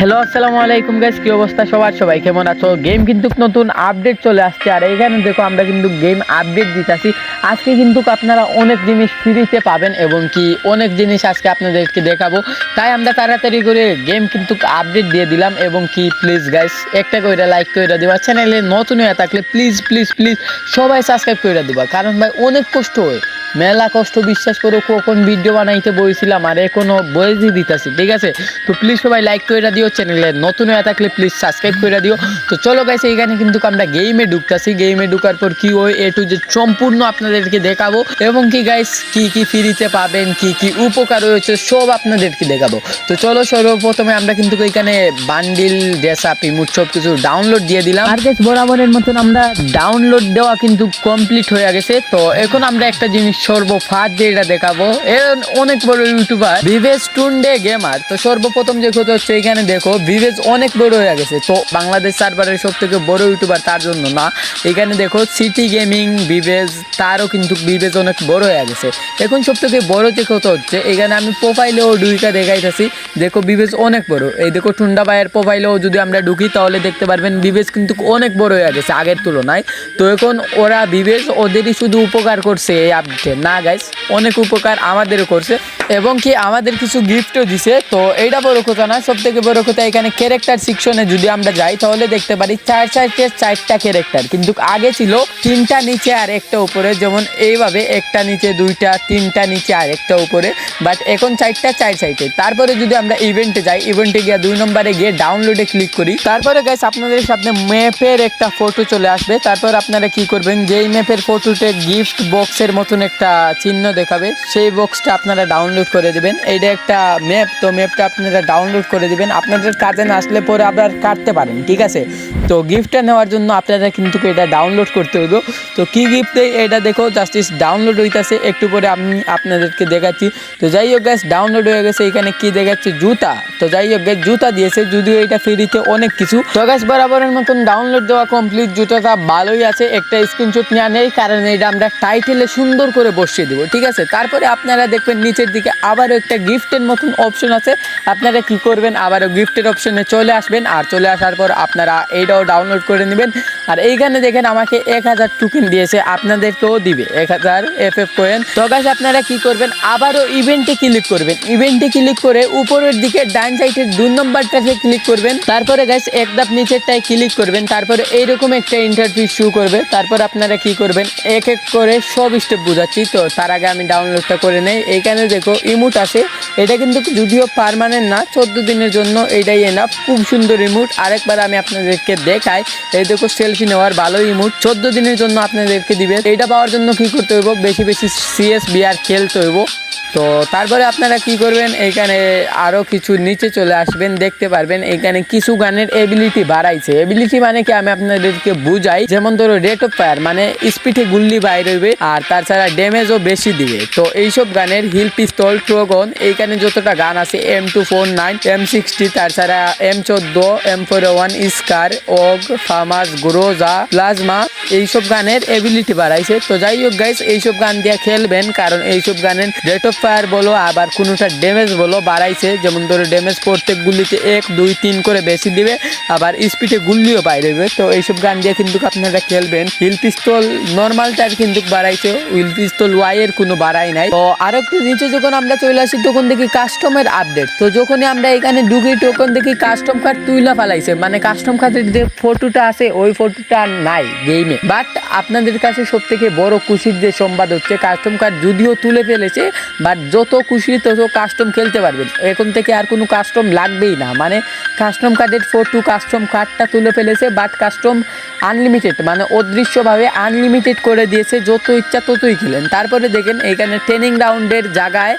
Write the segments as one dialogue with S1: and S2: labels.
S1: Hello আসসালামু আলাইকুম guys, কি অবস্থা সবার? সবাই কেমন আছো? গেম কিন্তু নতুন আপডেট চলে আসছে, আর এখানে দেখো আমরা কিন্তু গেম আপডেট দিতেছি। আজকে কিন্তু আপনারা অনেক জিনিস ফ্রিতে পাবেন এবং কি অনেক জিনিস আজকে আপনাদেরকে দেখাবো। তাই আমরা তাড়াতাড়ি করে গেম কিন্তু আপডেট দিয়ে দিলাম। এবং কি প্লিজ গাইস একটা করে লাইক করে দিবা, চ্যানেলে নতুন হয়ে থাকলে প্লিজ প্লিজ প্লিজ সবাই সাবস্ক্রাইব করে দিবা, কারণ ভাই অনেক কষ্ট হয়, মেলা কষ্ট, বিশ্বাস করো। কখন ভিডিও বানাইতে বইছিলাম আর এখনো বয়েসই দিতেছি, ঠিক আছে? তো প্লিজ সবাই লাইক করে দিও, চ্যানেলে নতুন হয়ে থাকলে প্লিজ সাবস্ক্রাইব করে দিও। তো চলো গাইস, এইখানে কিন্তু আমরা গেমে ঢুকতেছি। গেমে ঢুকার পর কি হয় এ টু জেড সম্পূর্ণ আপনাদেরকে দেখাবো, এবং কি গাইস কি কি ফ্রিতে পাবেন, কি কি উপকার রয়েছে সব আপনাদেরকে দেখাবো। তো চলো সর্বপ্রথমে আমরা কিন্তু এখানে বান্ডিল, ড্রেস আপ, ইমোট সব কিছু ডাউনলোড দিয়ে দিলাম। আর গাইস বরাবরের মতন আমরা ডাউনলোড দেওয়া কিন্তু কমপ্লিট হয়ে গেছে। তো এখন আমরা একটা জিনিস সর্বফার্স্ট যেটা দেখাবো, অনেক বড় ইউটিউবার ভিভেজ টুন্ডে গেমার। তো সর্বপ্রথম যে কথা হচ্ছে এখানে দেখো ভিভেজ অনেক বড় হয়ে গেছে। তো বাংলাদেশ সার্ভারের সব থেকে বড় ইউটিউবার তার জন্য না, এখানে দেখো সিটি গেমিং ভিভেজ, তারও কিন্তু ভিভেজ অনেক বড় হয়ে গেছে। এখন সব থেকে বড় যে কথা হচ্ছে এখানে আমি প্রোফাইলেও ঢুকা দেখাইতেছি, দেখো ভিভেজ অনেক বড়। এই দেখো টুন্ডা ভাইয়ের প্রোফাইলেও যদি আমরা ঢুকি তাহলে দেখতে পারবেন ভিভেজ কিন্তু অনেক বড় হয়ে গেছে আগের তুলনায়। তো এখন ওরা ভিভেজ ওদেরই শুধু উপকার করছে এই আপডেটে না গাইস, অনেক উপকার আমাদেরও করছে এবং কি আমাদের কিছু গিফটও দিছে। তো এইটা বড় কথা না, সব থেকে বড় কথা এখানে ক্যারেক্টার সেকশনে যদি আমরা যাই তাহলে দেখতে পারি চারটা ক্যারেক্টার, কিন্তু আগে ছিল তিনটা নিচে আর একটা উপরে, যেমন এইভাবে একটা নিচে দুইটা, তিনটা নিচে আর একটা উপরে, বাট এখন চারটা চার সাইডে। তারপরে যদি আমরা ইভেন্টে যাই, ইভেন্টে গিয়ে 2 নম্বরে গিয়ে ডাউনলোডে ক্লিক করি, তারপরে গাইস আপনাদের সামনে ম্যাপের একটা ফটো চলে আসবে। তারপর আপনারা কি করবেন, যেই ম্যাপের ফটোতে গিফট বক্সের মতন একটা চিহ্ন দেখাবে, সেই বক্সটা আপনারা ডাউনলোড করে দেবেন। এইটা একটা ম্যাপ, তো ম্যাপটা আপনারা ডাউনলোড করে দিবেন, আপনাদের কাজে না আসলে পরে আবার কাটতে পারেন, ঠিক আছে? তো গিফটটা নেওয়ার জন্য আপনারা কিন্তু এটা ডাউনলোড করতে হইব। তো কি গিফট দেয় এটা দেখো, জাস্টিস ডাউনলোড হইতাছে, একটু পরে আমি আপনাদেরকে দেখাচ্ছি। তো যাই হোক গাইস ডাউনলোড হয়ে গেছে, এখানে কি দেখাচ্ছে জুতা। তো যাই হোক গাইস জুতা দিয়েছে, যদিও এটা ফ্রিতে অনেক কিছু। তো গাইস বরাবরের মতন ডাউনলোড দেওয়া কমপ্লিট, জুতাটা ভালোই আছে, একটা স্ক্রিনশট নেওয়া নেই, কারণ এটা আমরা টাইটেলে সুন্দর করে বসিয়ে দেবো, ঠিক আছে? তারপরে আপনারা দেখবেন নিচের দিকে আবারও একটা গিফটের মতন অপশন আছে, আপনারা কি করবেন আবারও গিফটের অপশনে চলে আসবেন, আর চলে আসার পর আপনারা এইটাও ডাউনলোড করে নেবেন। আর এইখানে দেখেন আমাকে 1000 টোকেন দিয়েছে, আপনাদেরকেও দিবে 1000 FF কয়েন। তো গাইস আপনারা কি করবেন, আবারও ইভেন্টে ক্লিক করবেন, ইভেন্টে ক্লিক করে উপরের দিকে ডান সাইডের 2 নম্বরটাতে ক্লিক করবেন। তারপরে গাইস এক ধাপ নিচেরটায় ক্লিক করবেন, তারপরে এইরকম একটা ইন্টারফেস শো করবে। তারপর আপনারা কি করবেন, এক এক করে সব স্টেপ বুঝাচ্ছি। তো তার আগে আমি ডাউনলোডটা করে নেই। এইখানে দেখো ইমোট আছে, এটা কিন্তু যদিও পার্মানেন্ট না, 14 দিনের জন্য এইটাই এনাফ, খুব সুন্দর ইমোট। আরেকবার আমি আপনাদেরকে দেখাই, এই দেখো সেলফি নেওয়ার ভালো ইমোট, 14 দিনের জন্য আপনাদেরকে দিবে। এইটা পাওয়ার জন্য কি করতে হইব, বেশি বেশি CSBR খেলতে হইব। তো তারপরে আপনারা কি করবেন, এইখানে আরও কিছু নিচে চলে আসবেন, দেখতে পারবেন এইখানে কিছু গানের এবিলিটি বাড়াইছে। এবিলিটি মানে কি আমি আপনাদেরকে বুঝাই, যেমন ধরো রেট অফ ফায়ার মানে স্পিডে গুল্লি বাইর হইবে, আর তাছাড়া ড্যামেজও বেশি দিবে। তো এইসব গানের হিল পিস্তল, ট্রোগন, এইখানে যতটা গান আছে M249, M60, তাছাড়া M14, M41, স্কার, অগ, ফামাস, গ্রোজা, প্লাজমা, এইসব গানের এবিলিটি বাড়াইছে। তো যাই হোক গাইস এইসব গান দিয়ে খেলবেন, কারণ এইসব গানের রেট অফ ফায়ার বলো আবার কোনোটা ড্যামেজ বলো বাড়াইছে। যেমন ধরো ড্যামেজ প্রত্যেক গুলিতে 1, 2, 3 করে বেশি দিবে, আবার স্পিডে গুলিও বাইরে দেবে। তো এইসব গান দিয়ে কিন্তু আপনারা খেলবেন। হিল পিস্তল নর্মালটার কিন্তু বাড়াইছে, হুইল পিস্তল ওয়াই এর কোনো বাড়াই নাই। তো আর একটু নিচে যখন আমরা চলে আসি তখন দেখি কাস্টমের আপডেট। তো যখনই আমরা এখানে ঢুকি তখন দেখি কাস্টম কার্ড তুইলা ফেলাইছে, মানে কাস্টম কার্ডের যে ফটোটা আছে ওই ফটোটা নাই গেমে। বাট আপনাদের কাছে সব থেকে বড় খুশির যে সংবাদ হচ্ছে, কাস্টম কার্ড যদিও তুলে ফেলেছে, বাট যত খুশি তত কাস্টম খেলতে পারবেন। এখন থেকে আর কোনো কাস্টম লাগবেই না, মানে কাস্টম কার্ডের ফটো, কাস্টম কার্ডটা তুলে ফেলেছে, বাট কাস্টম আনলিমিটেড মানে অদৃশ্যভাবে আনলিমিটেড করে দিয়েছে, যত ইচ্ছা ততই খেলেন। তারপরে দেখেন এখানে ট্রেনিং রাউন্ডের জায়গায়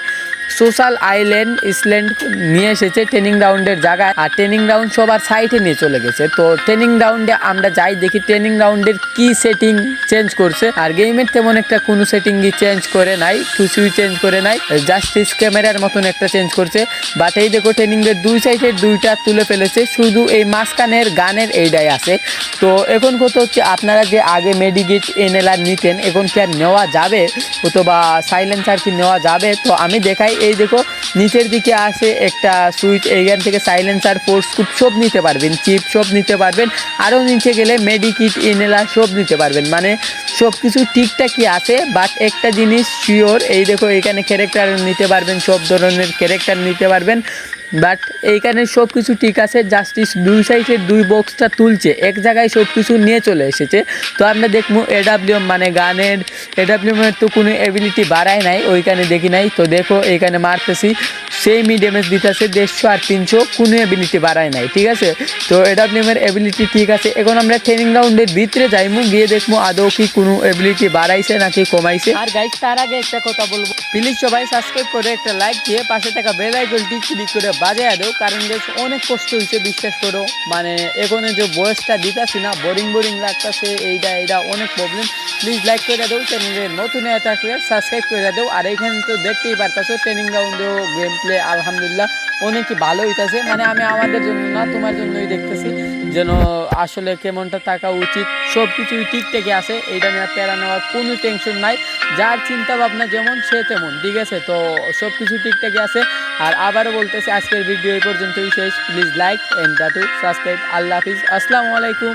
S1: সোশ্যাল আইল্যান্ড ইসল্যান্ড নিয়ে এসেছে ট্রেনিং রাউন্ডের জায়গায়, আর ট্রেনিং রাউন্ড সবার সাইটে নিয়ে চলে গেছে। তো ট্রেনিং রাউন্ডে আমরা যাই, দেখি ট্রেনিং রাউন্ডের কি সেটিং চেঞ্জ করছে, আর গেমের তেমন একটা কোনো সেটিংই চেঞ্জ করে নাই, কিছুই চেঞ্জ করে নাই, জাস্টিস ক্যামেরার মতন একটা চেঞ্জ করছে। বাট এই দেখো ট্রেনিং এর 2 সাইডের 2টা তুলে ফেলেছে, শুধু এই মাঝখানের গানের এইটাই আছে। তো এখন কত হচ্ছে, আপনারা যে আগে মেডিগেট এনএলআর নিতেন এখন কি আর নেওয়া যাবে, অথবা সাইলেন্সার কি নেওয়া যাবে? তো আমি দেখাই এই দেখো নিচের দিকে আসে একটা সুইচ, এইখান থেকে সাইলেন্সার, ফোর্স স্কুপ সব নিতে পারবেন, চিপ সব নিতে পারবেন। আরও নিচে গেলে মেডিকিট, ইনহেলার সব নিতে পারবেন, মানে সব কিছু ঠিকঠাকই আছে। বাট একটা জিনিস শিওর, এই দেখো এখানে ক্যারেক্টার নিতে পারবেন, সব ধরনের ক্যারেক্টার নিতে পারবেন। বাট এইখানে সব কিছু ঠিক আছে, জাস্টিস দুই সাইডের দুই বক্সটা তুলছে, এক জায়গায় সব কিছু নিয়ে চলে এসেছে। তো আমরা দেখবো এডাব্লিউএম মানে গানের এডাব্লিউএমের তো কোনো এবিলিটি বাড়ায় নাই, ওইখানে দেখি নাই। তো দেখো এইখানে মারতেছি, সেমই ড্যামেজ দিতেছে 150 আর 300, কোনো এবিলিটি বাড়ায় নাই, ঠিক আছে। তো এডাব্লিউএমের এবিলিটি ঠিক আছে। এখন আমরা ট্রেনিং রাউন্ডের ভিতরে যাইমু, গিয়ে দেখবো আদৌ কি কোনো এবিলিটি বাড়াইছে নাকি কমাইছে। আর গাইস তার আগে একটা কথা বলবো, প্লিজ সবাই সাবস্ক্রাইব করে একটা লাইক দিয়ে পাশে থাকা বেল আইকনটি ক্লিক করে বাজিয়ে দাও, কারণ গাইস অনেক কষ্ট হয়েছে বিশ্বাস করো, মানে এখন যে বয়সটা দিতাছি না, বোরিং লাগতেছে, এইটা অনেক প্রবলেম। প্লিজ লাইক করে দাও, চ্যানেলে নতুন হয়ে থাকলে সাবস্ক্রাইব করে দাও। আর এখানে তো দেখতেই পারতাছো ট্রেনিং রাউন্ডেও গেম প্লে আলহামদুলিল্লাহ অনেকই ভালো হইতাছে, মানে আমি আমাদের জন্য না তোমার জন্যই দেখতেছি যেন আসলে কেমনটা থাকা উচিত। সব কিছুই ঠিকঠাকই আছে, এইটা নিয়ে প্যারা নেওয়ার কোনো টেনশন নাই, যার চিন্তা ভাবনা যেমন সে তেমন, ঠিক আছে। তো সব কিছু ঠিকঠাকই আছে। আর আবারও বলতেছি আজকের ভিডিও এই পর্যন্তই শেষ। Please like and subscribe. আল্লাহ হাফিজ, আসসালামু আলাইকুম।